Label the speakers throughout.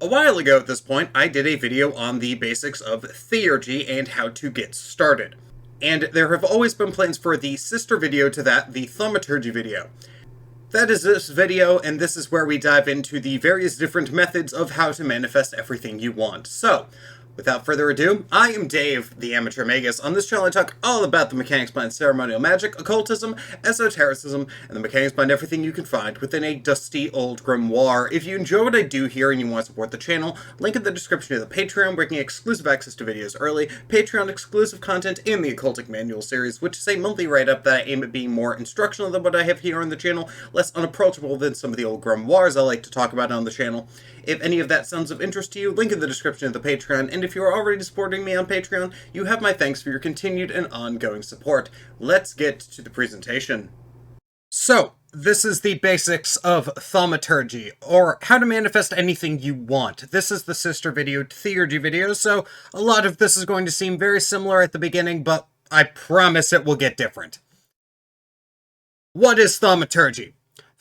Speaker 1: A while ago at this point, I did a video on the basics of theurgy and how to get started. And there have always been plans for the sister video to that, the Thaumaturgy video. That is this video, and this is where we dive into the various different methods of how to manifest everything you want. So, without further ado, I am Dave, the Amateur Magus. On this channel I talk all about the mechanics behind ceremonial magic, occultism, esotericism, and the mechanics behind everything you can find within a dusty old grimoire. If you enjoy what I do here and you want to support the channel, link in the description of the Patreon, bringing exclusive access to videos early, Patreon exclusive content in the Occultic Manual series, which is a monthly write-up that I aim at being more instructional than what I have here on the channel, less unapproachable than some of the old grimoires I like to talk about on the channel. If any of that sounds of interest to you, link in the description of the Patreon, and if you are already supporting me on Patreon, you have my thanks for your continued and ongoing support. Let's get to the presentation. So, this is the basics of Thaumaturgy, or how to manifest anything you want. This is the sister video to Theurgy video, so a lot of this is going to seem very similar at the beginning, but I promise it will get different. What is Thaumaturgy?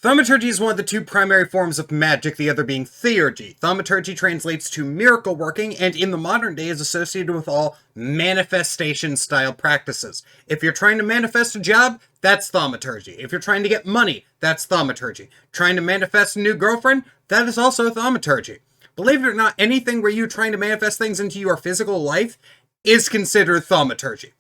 Speaker 1: Thaumaturgy is one of the two primary forms of magic, the other being theurgy. Thaumaturgy translates to miracle working, and in the modern day is associated with all manifestation-style practices. If you're trying to manifest a job, that's thaumaturgy. If you're trying to get money, that's thaumaturgy. Trying to manifest a new girlfriend, that is also thaumaturgy. Believe it or not, anything where you're trying to manifest things into your physical life is considered thaumaturgy.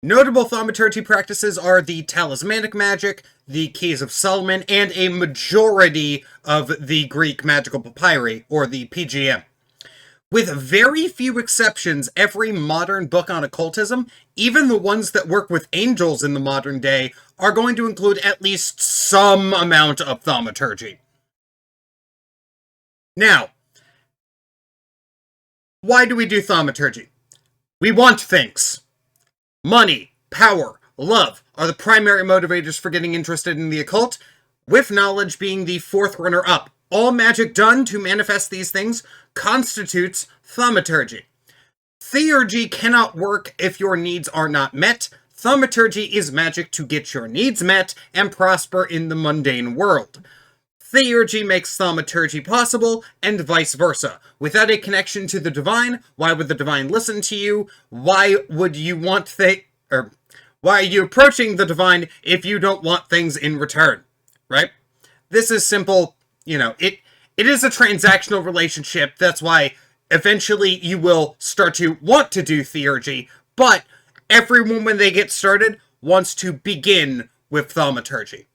Speaker 1: Notable thaumaturgy practices are the talismanic magic, the Keys of Solomon, and a majority of the Greek magical papyri, or the PGM. With very few exceptions, every modern book on occultism, even the ones that work with angels in the modern day, are going to include at least some amount of thaumaturgy. Now, why do we do thaumaturgy? We want things. Money, power, love are the primary motivators for getting interested in the occult, with knowledge being the fourth runner-up. All magic done to manifest these things constitutes thaumaturgy. Theurgy cannot work if your needs are not met. Thaumaturgy is magic to get your needs met and prosper in the mundane world. Theurgy makes thaumaturgy possible, and vice versa. Without a connection to the divine, why would the divine listen to you? Why would you want why are you approaching the divine if you don't want things in return? Right? This is simple, it is a transactional relationship. That's why eventually you will start to want to do theurgy, but everyone when they get started wants to begin with thaumaturgy.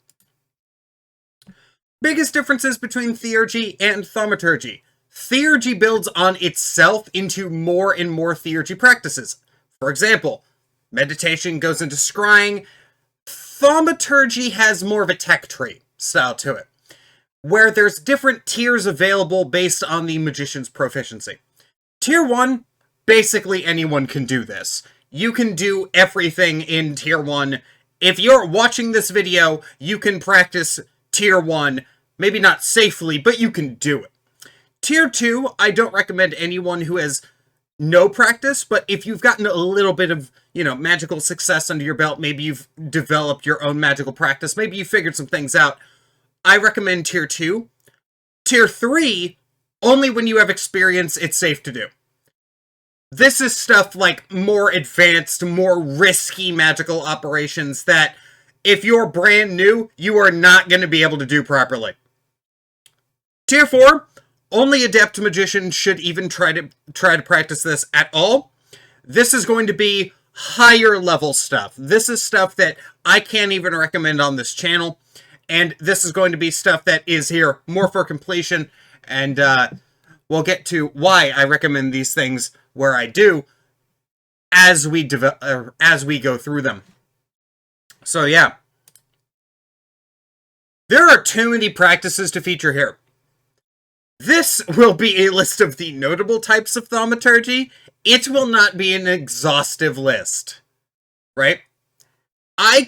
Speaker 1: Biggest differences between theurgy and thaumaturgy. Theurgy builds on itself into more and more theurgy practices. For example, meditation goes into scrying. Thaumaturgy has more of a tech tree style to it, where there's different tiers available based on the magician's proficiency. Tier 1, basically anyone can do this. You can do everything in Tier 1. If you're watching this video, you can practice Tier 1, maybe not safely, but you can do it. Tier 2, I don't recommend anyone who has no practice, but if you've gotten a little bit of, magical success under your belt, maybe you've developed your own magical practice, maybe you figured some things out, I recommend Tier 2. Tier 3, only when you have experience, it's safe to do. This is stuff like more advanced, more risky magical operations that if you're brand new, you are not going to be able to do properly. Tier 4, only adept magicians should even try to practice this at all. This is going to be higher level stuff. This is stuff that I can't even recommend on this channel, and this is going to be stuff that is here more for completion, and we'll get to why I recommend these things where I do as we go through them. So yeah. There are too many practices to feature here. This will be a list of the notable types of thaumaturgy. It will not be an exhaustive list, right? I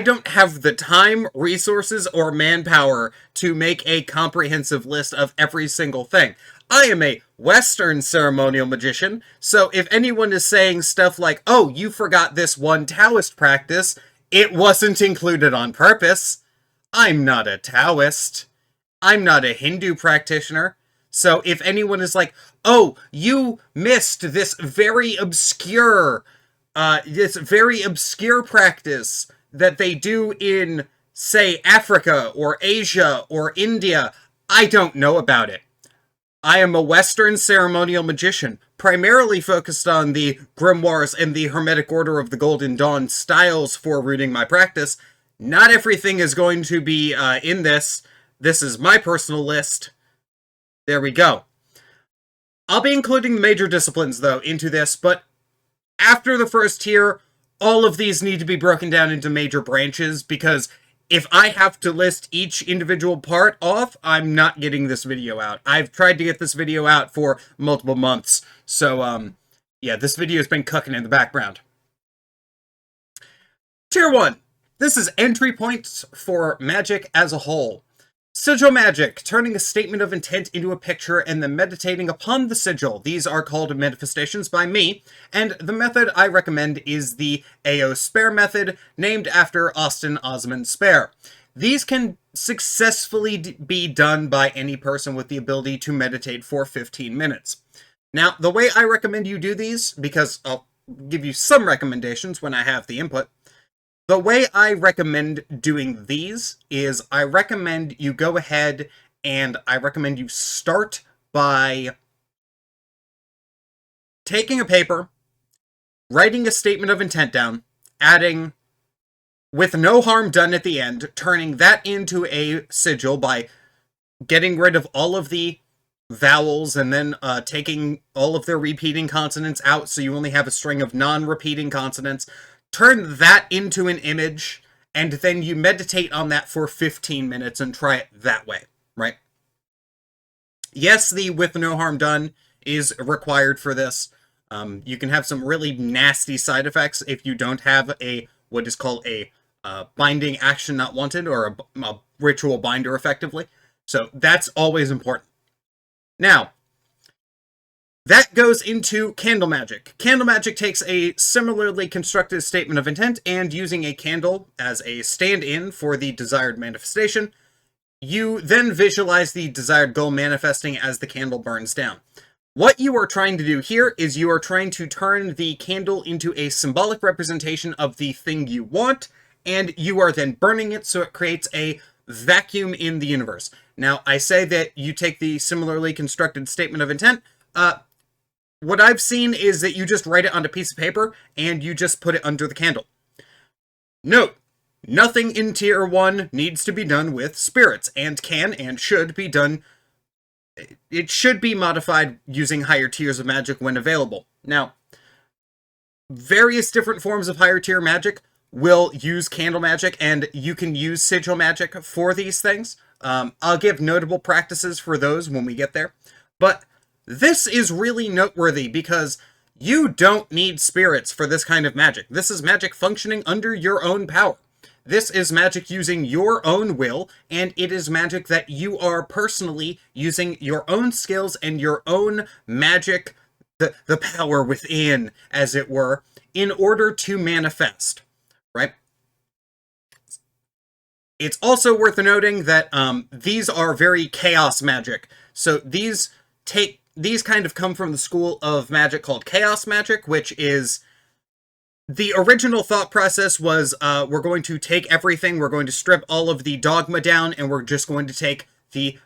Speaker 1: don't have the time, resources, or manpower to make a comprehensive list of every single thing. I am a Western ceremonial magician, so if anyone is saying stuff like, oh, you forgot this one Taoist practice, it wasn't included on purpose. I'm not a Taoist. I'm not a Hindu practitioner. So if anyone is like, oh, you missed this very obscure practice that they do in, say, Africa or Asia or India, I don't know about it. I am a Western ceremonial magician, primarily focused on the grimoires and the Hermetic Order of the Golden Dawn styles for rooting my practice. Not everything is going to be in this. This is my personal list. There we go. I'll be including the major disciplines, though, into this, but after the first tier, all of these need to be broken down into major branches, because if I have to list each individual part off, I'm not getting this video out. I've tried to get this video out for multiple months, so, yeah, this video has been cooking in the background. Tier 1. This is entry points for magic as a whole. Sigil magic, turning a statement of intent into a picture and then meditating upon the sigil. These are called manifestations by me, and the method I recommend is the A.O. Spare method, named after Austin Osman Spare. These can successfully be done by any person with the ability to meditate for 15 minutes. Now, the way I recommend you do these, because I'll give you some recommendations when I have the input, the way I recommend doing these is I recommend you go ahead and I recommend you start by taking a paper, writing a statement of intent down, adding with no harm done at the end, turning that into a sigil by getting rid of all of the vowels and then taking all of their repeating consonants out so you only have a string of non-repeating consonants. Turn that into an image, and then you meditate on that for 15 minutes and try it that way, right? Yes, the with no harm done is required for this. You can have some really nasty side effects if you don't have what is called a binding action not wanted, or a ritual binder effectively. So that's always important. Now, that goes into candle magic. Candle magic takes a similarly constructed statement of intent, and using a candle as a stand-in for the desired manifestation, you then visualize the desired goal manifesting as the candle burns down. What you are trying to do here is you are trying to turn the candle into a symbolic representation of the thing you want, and you are then burning it so it creates a vacuum in the universe. Now, I say that you take the similarly constructed statement of intent. What I've seen is that you just write it on a piece of paper and you just put it under the candle. Note, nothing in Tier 1 needs to be done with spirits, and can and should be done. It should be modified using higher tiers of magic when available. Now, various different forms of higher tier magic will use candle magic, and you can use sigil magic for these things. I'll give notable practices for those when we get there. But this is really noteworthy because you don't need spirits for this kind of magic. This is magic functioning under your own power. This is magic using your own will, and it is magic that you are personally using your own skills and your own magic, the power within, as it were, in order to manifest, right? It's also worth noting that these are very chaos magic. So these kind of come from the school of magic called chaos magic, which is the original thought process was we're going to take everything, we're going to strip all of the dogma down, and we're just going to take the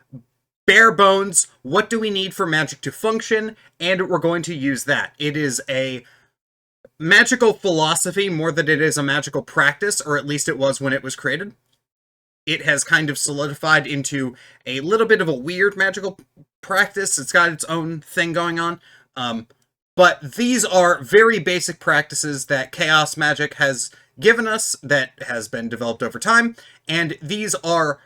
Speaker 1: bare bones, what do we need for magic to function, and we're going to use that. It is a magical philosophy more than it is a magical practice, or at least it was when it was created. It has kind of solidified into a little bit of a weird magical practice. It's got its own thing going on. But these are very basic practices that chaos magic has given us, that has been developed over time, and these are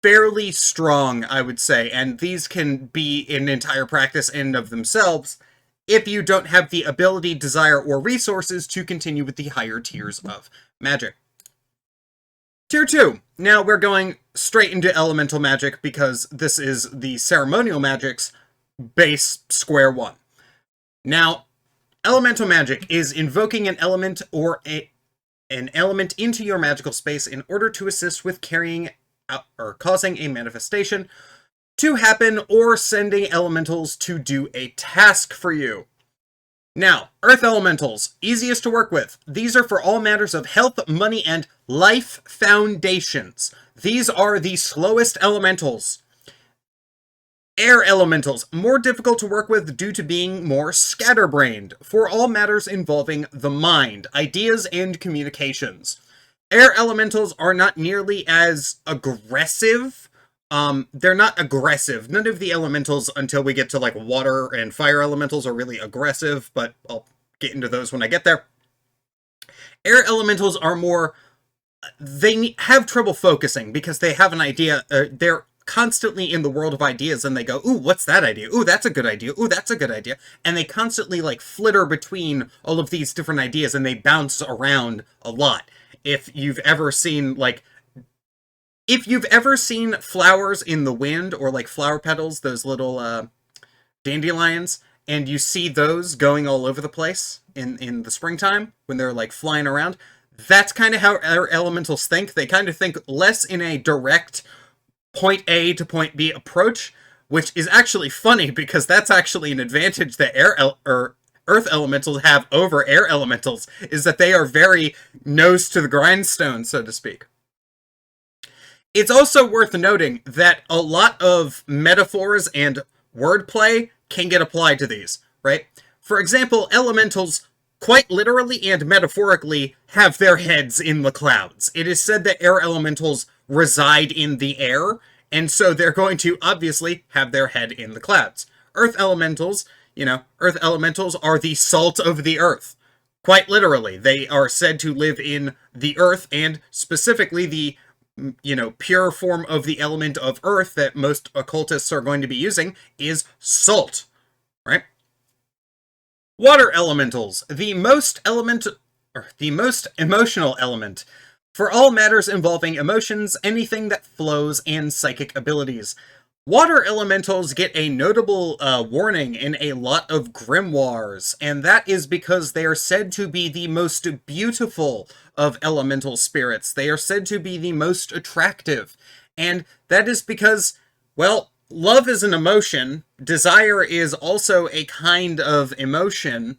Speaker 1: fairly strong, I would say, and these can be an entire practice in and of themselves if you don't have the ability, desire, or resources to continue with the higher tiers of magic. Tier 2. Now we're going straight into elemental magic because this is the ceremonial magic's base square one. Now, elemental magic is invoking an element or an element into your magical space in order to assist with carrying out or causing a manifestation. to happen or sending elementals to do a task for you. Now, earth elementals, easiest to work with. These are for all matters of health, money, and life foundations. These are the slowest elementals. Air elementals, more difficult to work with due to being more scatterbrained, for all matters involving the mind, ideas, and communications. Air elementals are not nearly as aggressive. They're not aggressive. None of the elementals, until we get to like water and fire elementals, are really aggressive, but I'll get into those when I get there. Air elementals are more... They have trouble focusing because they have an idea. They're constantly in the world of ideas, and they go, ooh, what's that idea? Ooh, that's a good idea. Ooh, that's a good idea. And they constantly like flitter between all of these different ideas, and they bounce around a lot. If you've ever seen flowers in the wind, or like flower petals, those little dandelions, and you see those going all over the place in the springtime when they're like flying around, that's kind of how our elementals think. They kind of think less in a direct point A to point B approach, which is actually funny because that's actually an advantage that earth elementals have over air elementals, is that they are very nose to the grindstone, so to speak. It's also worth noting that a lot of metaphors and wordplay can get applied to these, right? For example, elementals quite literally and metaphorically have their heads in the clouds. It is said that air elementals reside in the air, and so they're going to obviously have their head in the clouds. Earth elementals, earth elementals are the salt of the earth. Quite literally, they are said to live in the earth, and specifically the, pure form of the element of earth that most occultists are going to be using is salt, right? Water elementals, the most emotional element. For all matters involving emotions, anything that flows, and psychic abilities. Water elementals get a notable warning in a lot of grimoires, and that is because they are said to be the most beautiful of elemental spirits. They are said to be the most attractive, and that is because, well, love is an emotion, desire is also a kind of emotion,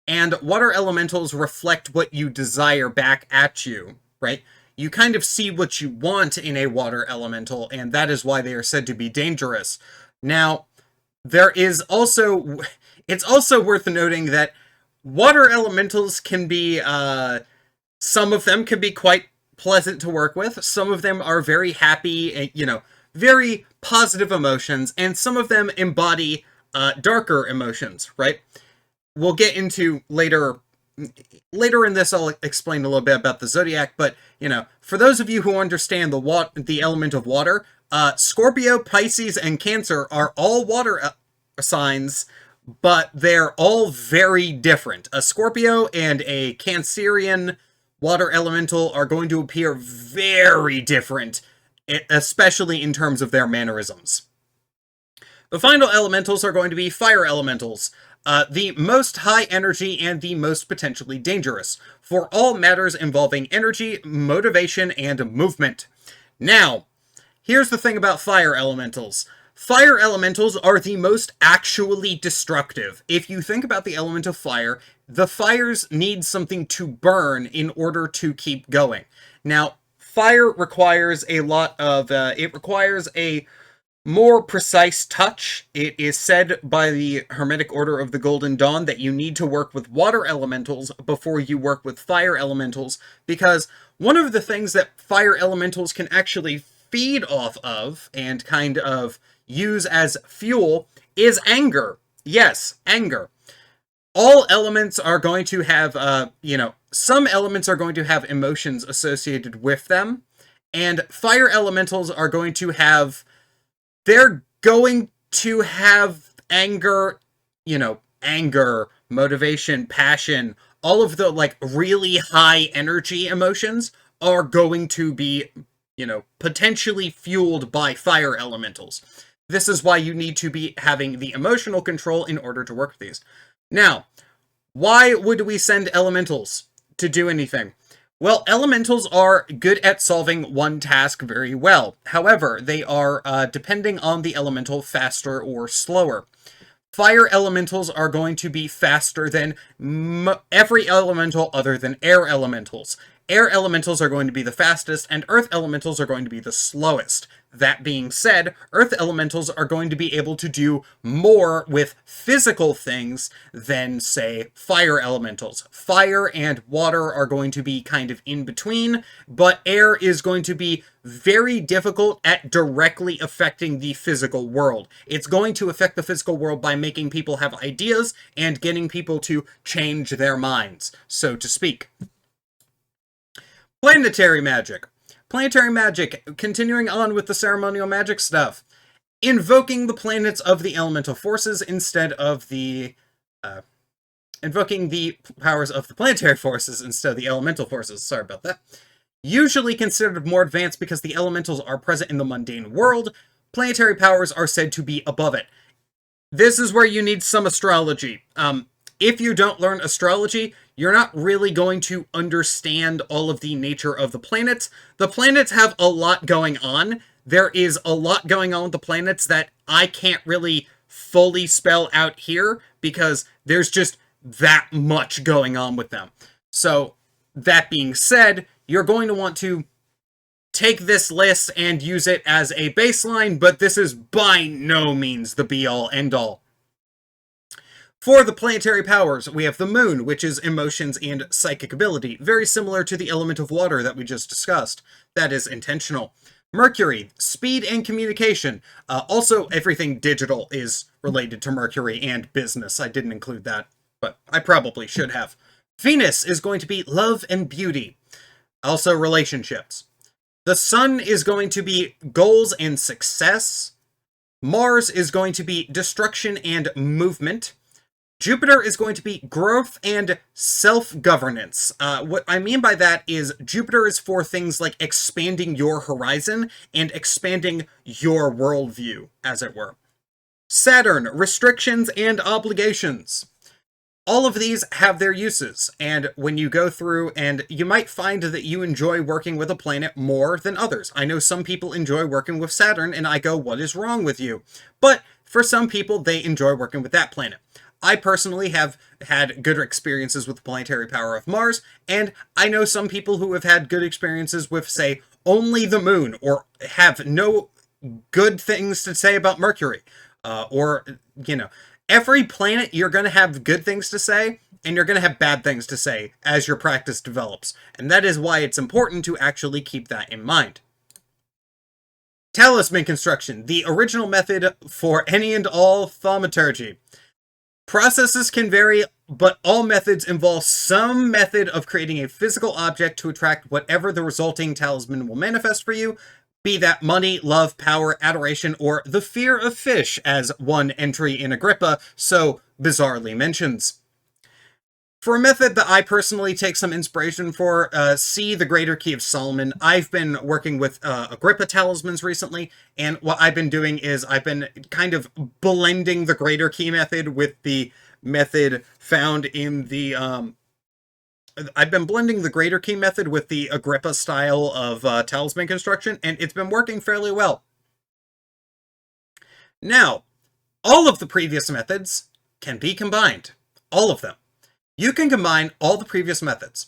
Speaker 1: and water elementals reflect what you desire back at you, right? You kind of see what you want in a water elemental, and that is why they are said to be dangerous. Now, it's also worth noting that water elementals can be, some of them can be quite pleasant to work with, some of them are very happy, very positive emotions, and some of them embody darker emotions, right? We'll get into later in this, I'll explain a little bit about the zodiac, but, for those of you who understand the element of water, Scorpio, Pisces, and Cancer are all water signs, but they're all very different. A Scorpio and a Cancerian water elemental are going to appear very different, especially in terms of their mannerisms. The final elementals are going to be fire elementals, the most high energy and the most potentially dangerous, for all matters involving energy, motivation, and movement. Now, here's the thing about fire elementals. Fire elementals are the most actually destructive. If you think about the element of fire, the fires need something to burn in order to keep going. Now, fire requires a lot of, it requires a more precise touch. It is said by the Hermetic Order of the Golden Dawn that you need to work with water elementals before you work with fire elementals, because one of the things that fire elementals can actually feed off of and kind of use as fuel is anger. Yes, anger. All elements are going to have, some elements are going to have emotions associated with them, and fire elementals are going to have, they're going to have anger, anger, motivation, passion, all of the, really high energy emotions are going to be, potentially fueled by fire elementals. This is why you need to be having the emotional control in order to work with these. Now, why would we send elementals to do anything? Well, elementals are good at solving one task very well. However, they are, depending on the elemental, faster or slower. Fire elementals are going to be faster than every elemental other than air elementals. Air elementals are going to be the fastest, and earth elementals are going to be the slowest. That being said, earth elementals are going to be able to do more with physical things than, say, fire elementals. Fire and water are going to be kind of in between, but air is going to be very difficult at directly affecting the physical world. It's going to affect the physical world by making people have ideas and getting people to change their minds, so to speak. Planetary magic. Planetary magic, continuing on with the ceremonial magic stuff. Invoking the planets of the elemental forces instead of the... invoking the powers of the planetary forces instead of the elemental forces. Sorry about that. Usually considered more advanced because the elementals are present in the mundane world, planetary powers are said to be above it. This is where you need some astrology. If you don't learn astrology, you're not really going to understand all of the nature of the planets. The planets have a lot going on. There is a lot going on with the planets that I can't really fully spell out here because there's just that much going on with them. So, that being said, you're going to want to take this list and use it as a baseline, but this is by no means the be-all, end-all. For the planetary powers, we have the moon, which is emotions and psychic ability, very similar to the element of water that we just discussed. That is intentional. Mercury, speed and communication. Also, everything digital is related to Mercury and business. I didn't include that, but I probably should have. Venus is going to be love and beauty. Also, relationships. The sun is going to be goals and success. Mars is going to be destruction and movement. Jupiter is going to be growth and self-governance. What I mean by that is Jupiter is for things like expanding your horizon and expanding your worldview, as it were. Saturn, restrictions and obligations. All of these have their uses, and when you go through, and you might find that you enjoy working with a planet more than others. I know some people enjoy working with Saturn, and I go, what is wrong with you? But for some people, they enjoy working with that planet. I personally have had good experiences with the planetary power of Mars, and I know some people who have had good experiences with, say, only the moon, or have no good things to say about Mercury. Every planet you're going to have good things to say, and you're going to have bad things to say as your practice develops. And that is why it's important to actually keep that in mind. Talisman construction, the original method for any and all thaumaturgy. Processes can vary, but all methods involve some method of creating a physical object to attract whatever the resulting talisman will manifest for you, be that money, love, power, adoration, or the fear of fish, as one entry in Agrippa so bizarrely mentions. For a method that I personally take some inspiration for, see the Greater Key of Solomon. I've been working with Agrippa talismans recently, and what I've been doing is I've been kind of blending the Greater Key method with the method found in the... I've been blending the Greater Key method with the Agrippa style of talisman construction, and it's been working fairly well. Now, all of the previous methods can be combined. All of them. You can combine all the previous methods.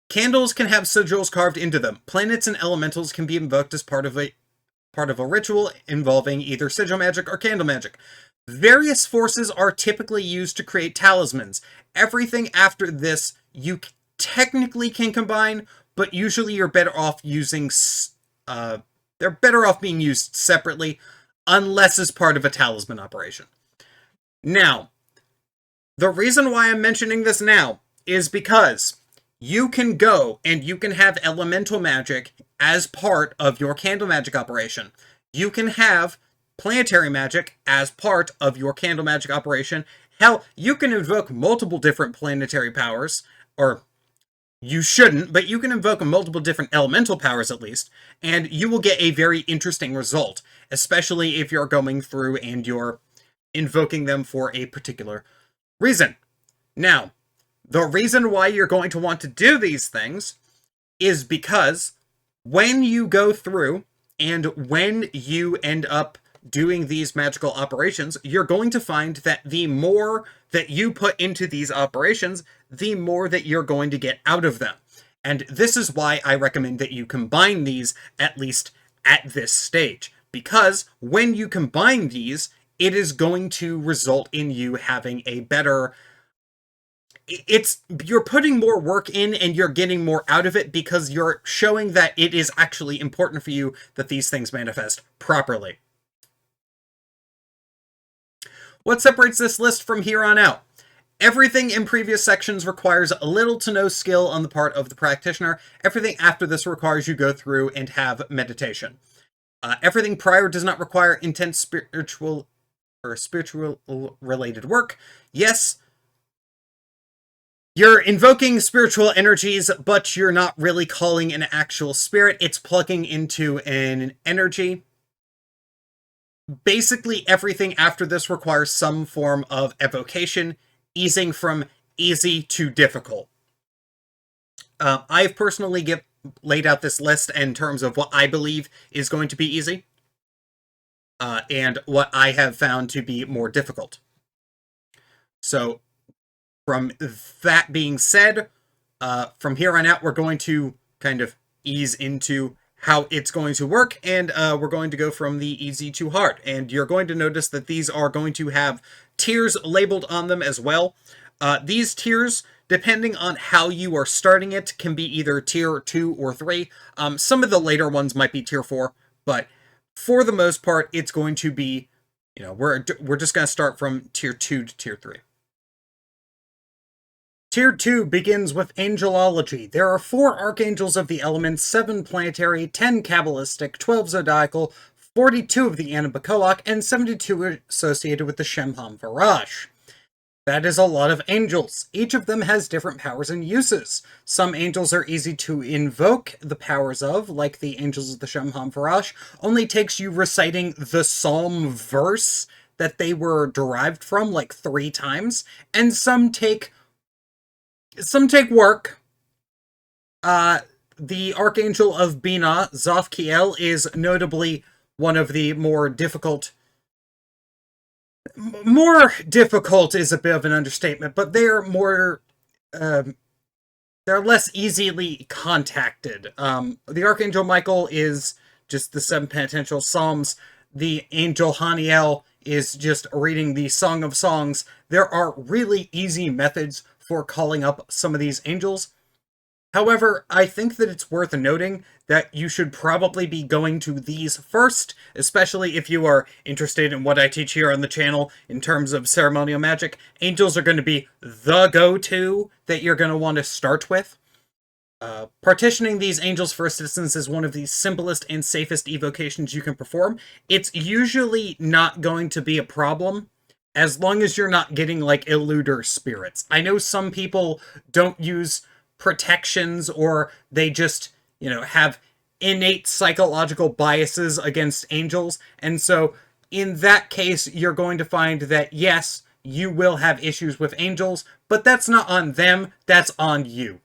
Speaker 1: Candles can have sigils carved into them. Planets and elementals can be invoked as part of a ritual involving either sigil magic or candle magic. Various forces are typically used to create talismans. Everything after this you technically can combine, but usually you're better off using... they're better off being used separately, unless as part of a talisman operation. Now, the reason why I'm mentioning this now is because you can go and you can have elemental magic as part of your candle magic operation. You can have planetary magic as part of your candle magic operation. Hell, you can invoke multiple different planetary powers, or you shouldn't, but you can invoke multiple different elemental powers at least, and you will get a very interesting result, especially if you're going through and you're invoking them for a particular reason. Now, the reason why you're going to want to do these things is because when you go through and when you end up doing these magical operations, you're going to find that the more that you put into these operations, the more that you're going to get out of them. And this is why I recommend that you combine these, at least at this stage. Because when you combine these, it is going to result in you having a better... you're putting more work in and you're getting more out of it because you're showing that it is actually important for you that these things manifest properly. What separates this list from here on out? Everything in previous sections requires little to no skill on the part of the practitioner. Everything after this requires you go through and have meditation. Everything prior does not require intense spiritual related work. Yes, you're invoking spiritual energies, but you're not really calling an actual spirit. It's plugging into an energy. Basically, everything after this requires some form of evocation, easing from easy to difficult. I've personally laid out this list in terms of what I believe is going to be easy, and what I have found to be more difficult. So, from that being said, from here on out, we're going to kind of ease into how it's going to work, and we're going to go from the easy to hard. And you're going to notice that these are going to have tiers labeled on them as well. These tiers, depending on how you are starting it, can be either tier 2 or 3. Some of the later ones might be tier 4, but for the most part, it's going to be, we're just going to start from tier 2 to tier 3. Tier 2 begins with Angelology. There are 4 archangels of the elements, 7 planetary, 10 Kabbalistic, 12 zodiacal, 42 of the Anabacoach, and 72 associated with the Shemham Varash. That is a lot of angels. Each of them has different powers and uses. Some angels are easy to invoke the powers of, like the angels of the Shemham Varash. Only takes you reciting the psalm verse that they were derived from like 3 times, and some take work. The Archangel of Binah, Zothkiel, is notably one of the more difficult... More difficult is a bit of an understatement, but they're more... they're less easily contacted. The Archangel Michael is just the 7 penitential psalms. The Angel Haniel is just reading the Song of Songs. There are really easy methods for calling up some of these angels. However, I think that it's worth noting that you should probably be going to these first, especially if you are interested in what I teach here on the channel in terms of ceremonial magic. Angels are going to be the go-to that you're going to want to start with. Partitioning these angels for assistance is one of the simplest and safest evocations you can perform. It's usually not going to be a problem, as long as you're not getting, like, eluder spirits. I know some people don't use protections, or they just, have innate psychological biases against angels. And so, in that case, you're going to find that, yes, you will have issues with angels, but that's not on them, that's on you.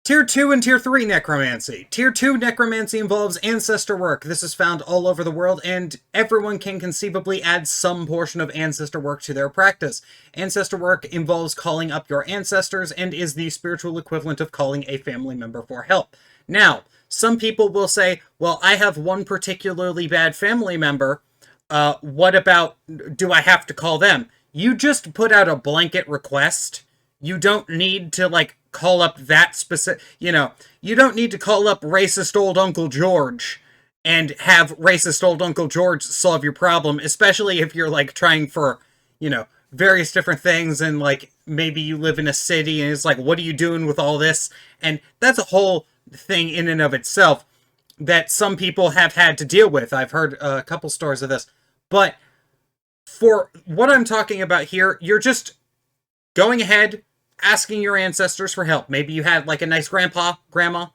Speaker 1: Tier 2 and Tier 3 Necromancy. Tier 2 Necromancy involves ancestor work. This is found all over the world, and everyone can conceivably add some portion of ancestor work to their practice. Ancestor work involves calling up your ancestors and is the spiritual equivalent of calling a family member for help. Now, some people will say, well, I have one particularly bad family member. What about, do I have to call them? You just put out a blanket request. You don't need to, call up that specific, you don't need to call up racist old Uncle George and have racist old Uncle George solve your problem, especially if you're, trying for, various different things, and, maybe you live in a city, and it's what are you doing with all this? And that's a whole thing in and of itself that some people have had to deal with. I've heard a couple stories of this. But for what I'm talking about here, you're just going ahead, asking your ancestors for help. Maybe you had a nice grandpa, grandma.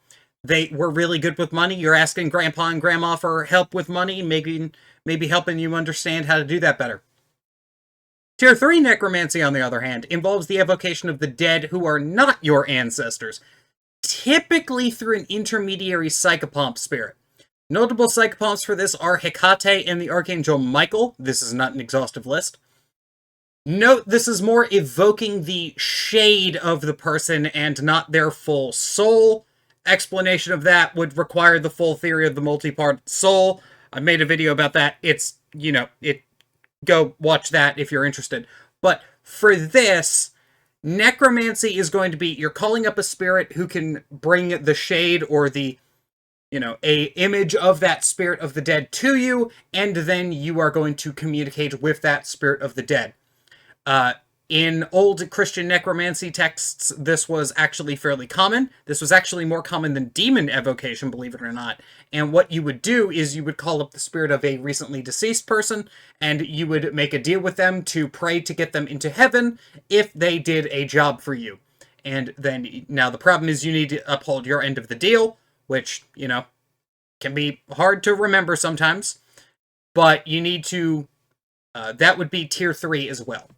Speaker 1: They were really good with money. You're asking grandpa and grandma for help with money, maybe helping you understand how to do that better. Tier 3 necromancy, on the other hand, involves the evocation of the dead who are not your ancestors, typically through an intermediary psychopomp spirit. Notable psychopomps for this are Hecate and the Archangel Michael. This is not an exhaustive list. Note, this is more evoking the shade of the person and not their full soul. Explanation of that would require the full theory of the multi-part soul. I made a video about that. It's, go watch that if you're interested. But for this, necromancy is going to be, you're calling up a spirit who can bring the shade or the, a image of that spirit of the dead to you, and then you are going to communicate with that spirit of the dead. In old Christian necromancy texts, this was actually fairly common. This was actually more common than demon evocation, believe it or not. And what you would do is you would call up the spirit of a recently deceased person, and you would make a deal with them to pray to get them into heaven if they did a job for you. And then, now the problem is you need to uphold your end of the deal, which, can be hard to remember sometimes. But you need to, that would be tier 3 as well.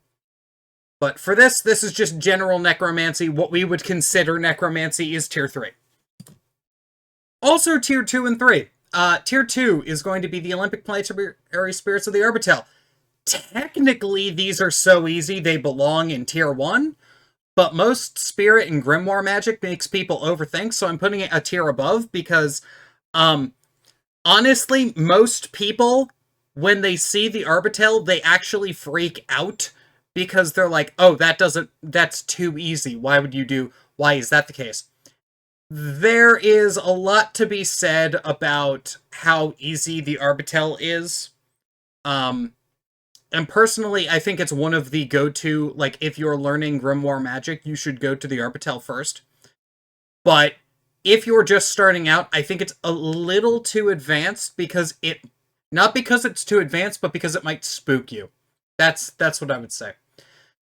Speaker 1: But for this is just general necromancy. What we would consider necromancy is tier 3. Also tier 2 and 3. Tier 2 is going to be the Olympic Planetary Spirits of the Orbital. Technically, these are so easy they belong in tier 1, but most spirit and grimoire magic makes people overthink, so I'm putting it a tier above because, honestly, most people, when they see the Orbital, they actually freak out. Because they're like, oh, that's too easy. Why is that the case? There is a lot to be said about how easy the Orbital is. And personally, I think it's one of the go-to, like, if you're learning grimoire magic, you should go to the Orbital first. But if you're just starting out, I think it's a little too advanced because not because it's too advanced, but because it might spook you. That's what I would say.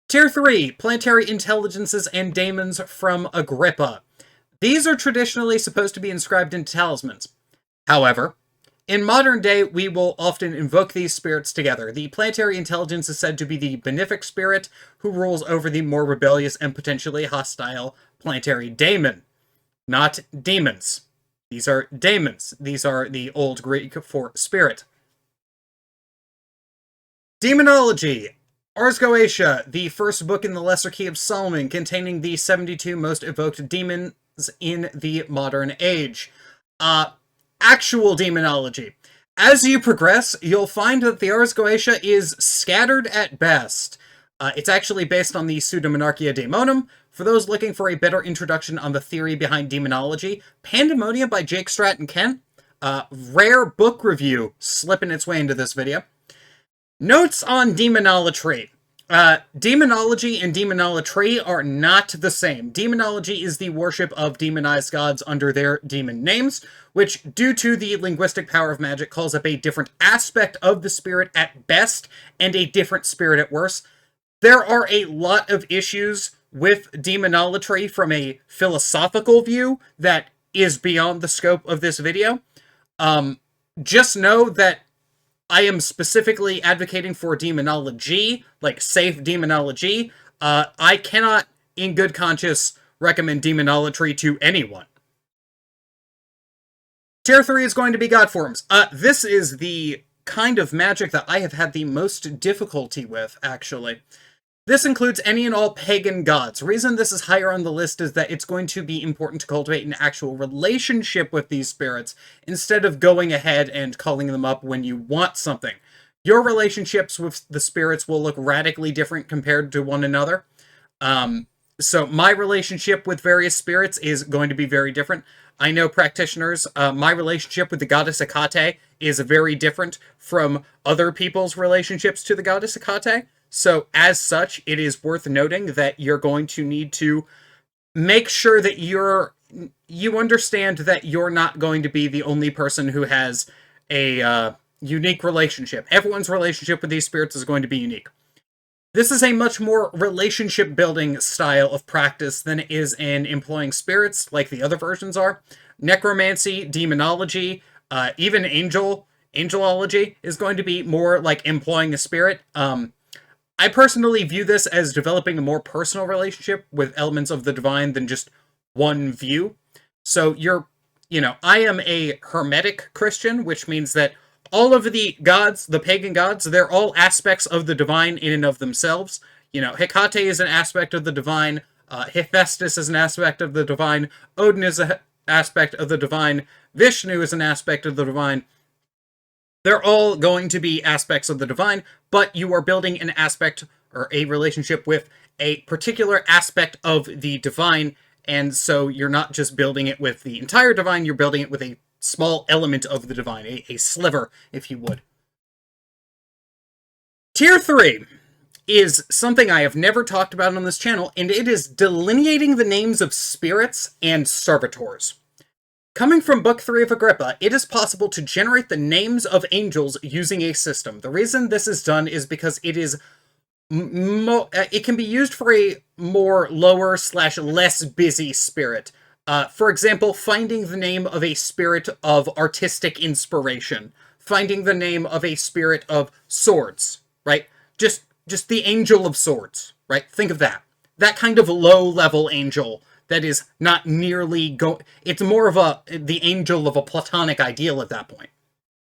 Speaker 1: Tier 3, Planetary Intelligences and Daemons from Agrippa. These are traditionally supposed to be inscribed into talismans. However, in modern day, we will often invoke these spirits together. The Planetary Intelligence is said to be the benefic spirit who rules over the more rebellious and potentially hostile Planetary Daemon. Not demons. These are daemons. These are the Old Greek for spirit. Demonology. Ars Goetia, the first book in the Lesser Key of Solomon, containing the 72 most evoked demons in the modern age. Actual demonology. As you progress, you'll find that the Ars Goetia is scattered at best. It's actually based on the Pseudomonarchia Daemonum. For those looking for a better introduction on the theory behind demonology, Pandemonium by Jake Stratton Kent. Rare book review slipping its way into this video. Notes on demonolatry. Demonology and demonolatry are not the same. Demonology is the worship of demonized gods under their demon names, which, due to the linguistic power of magic, calls up a different aspect of the spirit at best, and a different spirit at worst. There are a lot of issues with demonolatry from a philosophical view that is beyond the scope of this video. Just know that I am specifically advocating for demonology, like safe demonology. I cannot, in good conscience, recommend demonolatry to anyone. Tier 3 is going to be Godforms. This is the kind of magic that I have had the most difficulty with, actually. This includes any and all pagan gods. The reason this is higher on the list is that it's going to be important to cultivate an actual relationship with these spirits, instead of going ahead and calling them up when you want something. Your relationships with the spirits will look radically different compared to one another. So my relationship with various spirits is going to be very different. I know practitioners, my relationship with the goddess Hecate is very different from other people's relationships to the goddess Hecate. So, as such, it is worth noting that you're going to need to make sure that you understand that you're not going to be the only person who has a unique relationship. Everyone's relationship with these spirits is going to be unique. This is a much more relationship-building style of practice than it is in employing spirits, like the other versions are. Necromancy, demonology, even angelology is going to be more like employing a spirit. I personally view this as developing a more personal relationship with elements of the divine than just one view. So I am a Hermetic Christian, which means that all of the gods, the pagan gods, they're all aspects of the divine in and of themselves. Hecate is an aspect of the divine, Hephaestus is an aspect of the divine, Odin is an aspect of the divine, Vishnu is an aspect of the divine. They're all going to be aspects of the divine, but you are building an aspect or a relationship with a particular aspect of the divine, and so you're not just building it with the entire divine, you're building it with a small element of the divine, a sliver, if you would. Tier 3 is something I have never talked about on this channel, and it is delineating the names of spirits and servitors. Coming from Book 3 of Agrippa, it is possible to generate the names of angels using a system. The reason this is done is because it can be used for a more lower/less busy spirit. For example, finding the name of a spirit of artistic inspiration. Finding the name of a spirit of swords, right? Just the angel of swords, right? Think of that. That kind of low-level angel that is not nearly it's more of the angel of a platonic ideal at that point,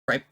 Speaker 1: right?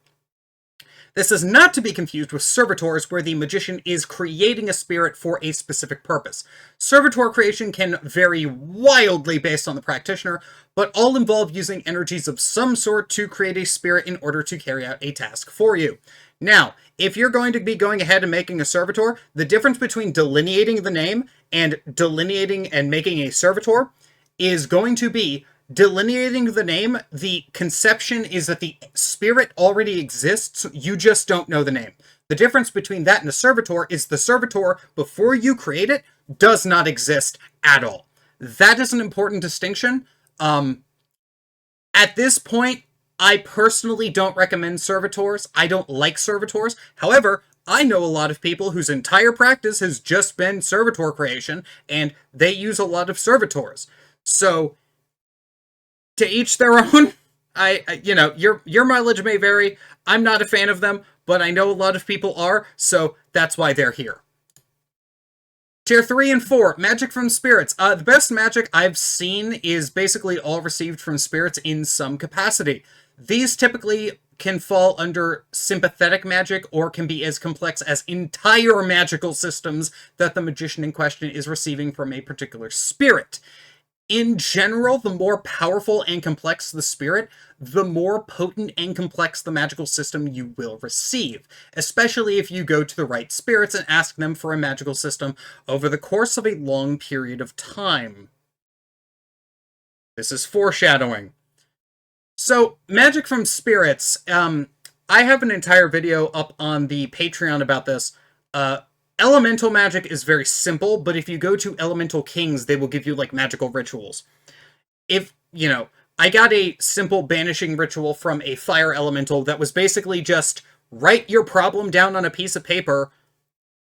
Speaker 1: This is not to be confused with servitors, where the magician is creating a spirit for a specific purpose. Servitor creation can vary wildly based on the practitioner, but all involve using energies of some sort to create a spirit in order to carry out a task for you. Now, if you're going to be going ahead and making a servitor, the difference between delineating the name and delineating and making a servitor is going to be delineating the name. The conception is that the spirit already exists, you just don't know the name. The difference between that and a servitor is the servitor, before you create it, does not exist at all. That is an important distinction. At this point, I personally don't recommend servitors. I don't like servitors. However, I know a lot of people whose entire practice has just been servitor creation, and they use a lot of servitors. So, to each their own. Your mileage may vary. I'm not a fan of them, but I know a lot of people are, so that's why they're here. Tier 3 and 4, magic from spirits. The best magic I've seen is basically all received from spirits in some capacity. These typically can fall under sympathetic magic or can be as complex as entire magical systems that the magician in question is receiving from a particular spirit. In general, the more powerful and complex the spirit, the more potent and complex the magical system you will receive, especially if you go to the right spirits and ask them for a magical system over the course of a long period of time. This is foreshadowing. So, magic from spirits. I have an entire video up on the Patreon about this. Elemental magic is very simple, but if you go to Elemental Kings, they will give you, magical rituals. I got a simple banishing ritual from a fire elemental that was basically just write your problem down on a piece of paper,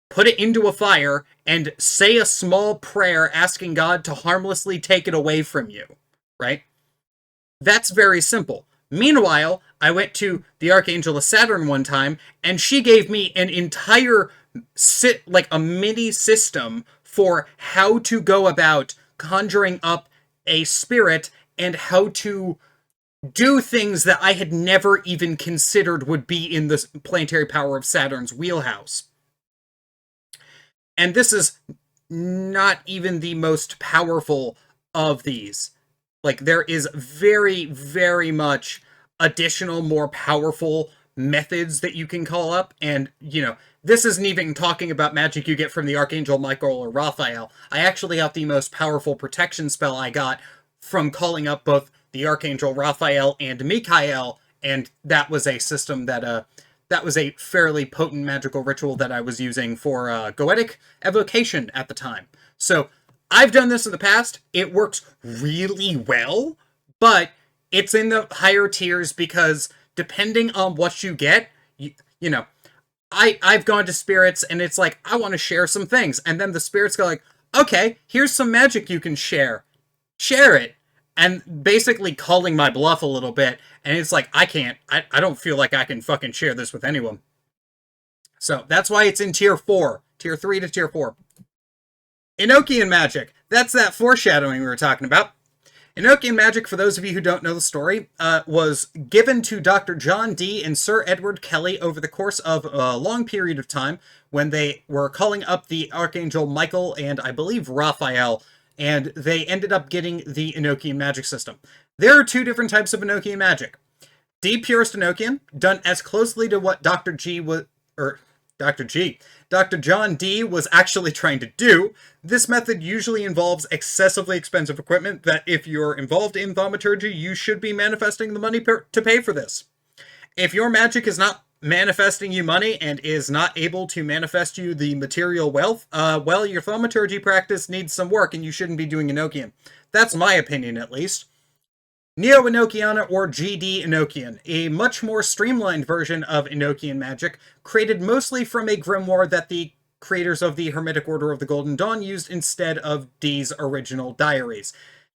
Speaker 1: put it into a fire, and say a small prayer asking God to harmlessly take it away from you, right? That's very simple. Meanwhile, I went to the Archangel of Saturn one time, and she gave me an entire a mini system for how to go about conjuring up a spirit and how to do things that I had never even considered would be in the planetary power of Saturn's wheelhouse. And this is not even the most powerful of these. There is very, very much additional, more powerful methods that you can call up, and, this isn't even talking about magic you get from the Archangel Michael or Raphael. I actually got the most powerful protection spell I got from calling up both the Archangel Raphael and Michael, and that was a system that was a fairly potent magical ritual that I was using for goetic evocation at the time. So, I've done this in the past. It works really well, but it's in the higher tiers because depending on what you get, I've gone to spirits and it's like, I want to share some things. And then the spirits go okay, here's some magic you can share. Share it. And basically calling my bluff a little bit. And it's like, I don't feel like I can fucking share this with anyone. So that's why it's in tier 4. Tier 3 to Tier 4. Enochian magic. That's that foreshadowing we were talking about. Enochian magic, for those of you who don't know the story, was given to Dr. John Dee and Sir Edward Kelly over the course of a long period of time when they were calling up the Archangel Michael and, I believe, Raphael, and they ended up getting the Enochian magic system. There are two different types of Enochian magic. Deep Purist Enochian, done as closely to what Dr. John Dee was actually trying to do. This method usually involves excessively expensive equipment that if you're involved in thaumaturgy, you should be manifesting the money to pay for this. If your magic is not manifesting you money and is not able to manifest you the material wealth, well, your thaumaturgy practice needs some work and you shouldn't be doing Enochian. That's my opinion, at least. Neo-Enochiana, or GD Enochian, a much more streamlined version of Enochian magic, created mostly from a grimoire that the creators of the Hermetic Order of the Golden Dawn used instead of Dee's original diaries.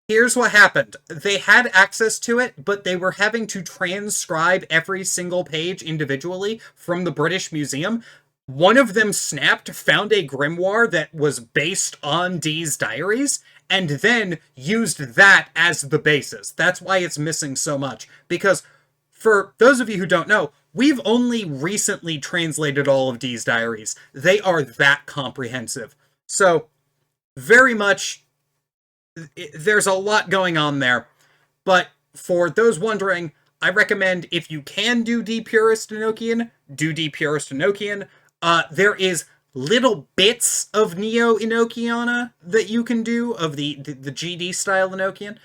Speaker 1: Here's what happened. They had access to it, but they were having to transcribe every single page individually from the British Museum. One of them snapped, found a grimoire that was based on Dee's diaries, and then used that as the basis. That's why it's missing so much. Because, for those of you who don't know, we've only recently translated all of Dee's diaries. They are that comprehensive. So, very much, there's a lot going on there. But, for those wondering, I recommend, if you can do Deep Purist Enochian, do Deep Purist Enochian. There is little bits of Neo-Enochiana that you can do, of the GD style Enochian.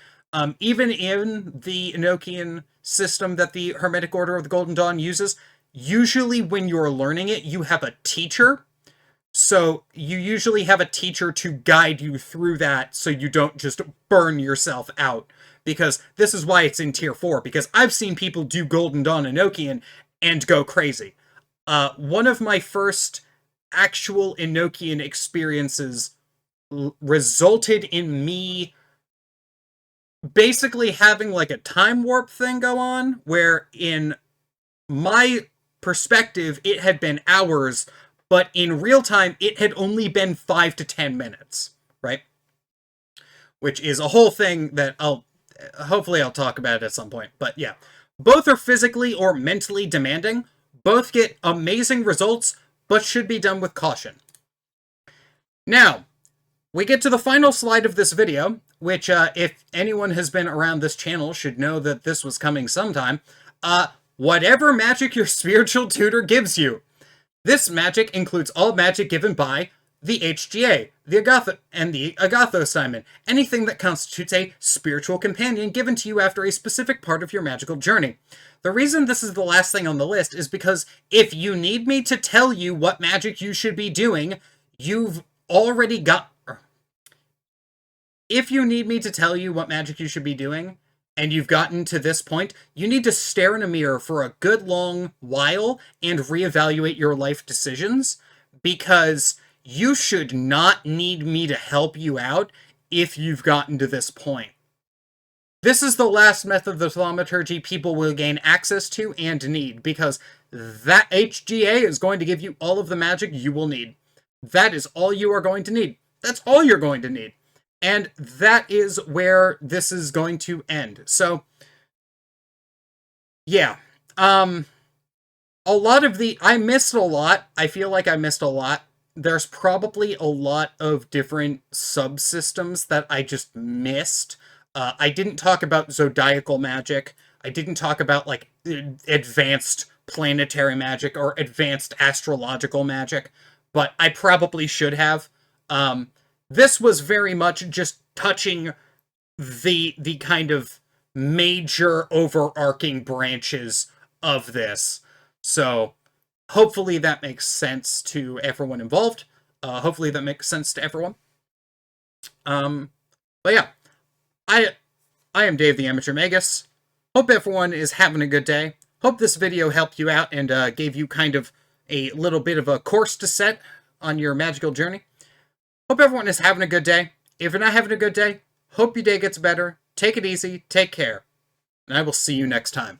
Speaker 1: Even in the Enochian system that the Hermetic Order of the Golden Dawn uses, usually when you're learning it, you have a teacher. So you usually have a teacher to guide you through that so you don't just burn yourself out. Because this is why it's in Tier 4, because I've seen people do Golden Dawn Enochian and go crazy. One of my first actual Enochian experiences resulted in me basically having like a time warp thing go on, where in my perspective it had been hours, but in real time it had only been 5 to 10 minutes, right? Which is a whole thing that hopefully I'll talk about at some point, but yeah. Both are physically or mentally demanding, both get amazing results, but should be done with caution. Now, we get to the final slide of this video, which, if anyone has been around this channel, should know that this was coming sometime. Whatever magic your spiritual tutor gives you. This magic includes all magic given by the HGA, the Agatha, and the Agatho Simon. Anything that constitutes a spiritual companion given to you after a specific part of your magical journey. The reason this is the last thing on the list is because if you need me to tell you what magic you should be doing, you've already got... If you need me to tell you what magic you should be doing, and you've gotten to this point, you need to stare in a mirror for a good long while and reevaluate your life decisions, because you should not need me to help you out if you've gotten to this point. This is the last method of thaumaturgy people will gain access to and need, because that HGA is going to give you all of the magic you will need. That is all you are going to need. That's all you're going to need. And that is where this is going to end. So, yeah. A lot of I missed a lot. I feel like I missed a lot. There's probably a lot of different subsystems that I just missed. I didn't talk about zodiacal magic. I didn't talk about, like, advanced planetary magic or advanced astrological magic, but I probably should have. This was very much just touching the kind of major overarching branches of this. So, hopefully that makes sense to everyone involved. Hopefully that makes sense to everyone. But yeah. I am Dave the Amateur Magus. Hope everyone is having a good day. Hope this video helped you out and gave you kind of a little bit of a course to set on your magical journey. Hope everyone is having a good day. If you're not having a good day, hope your day gets better. Take it easy. Take care. And I will see you next time.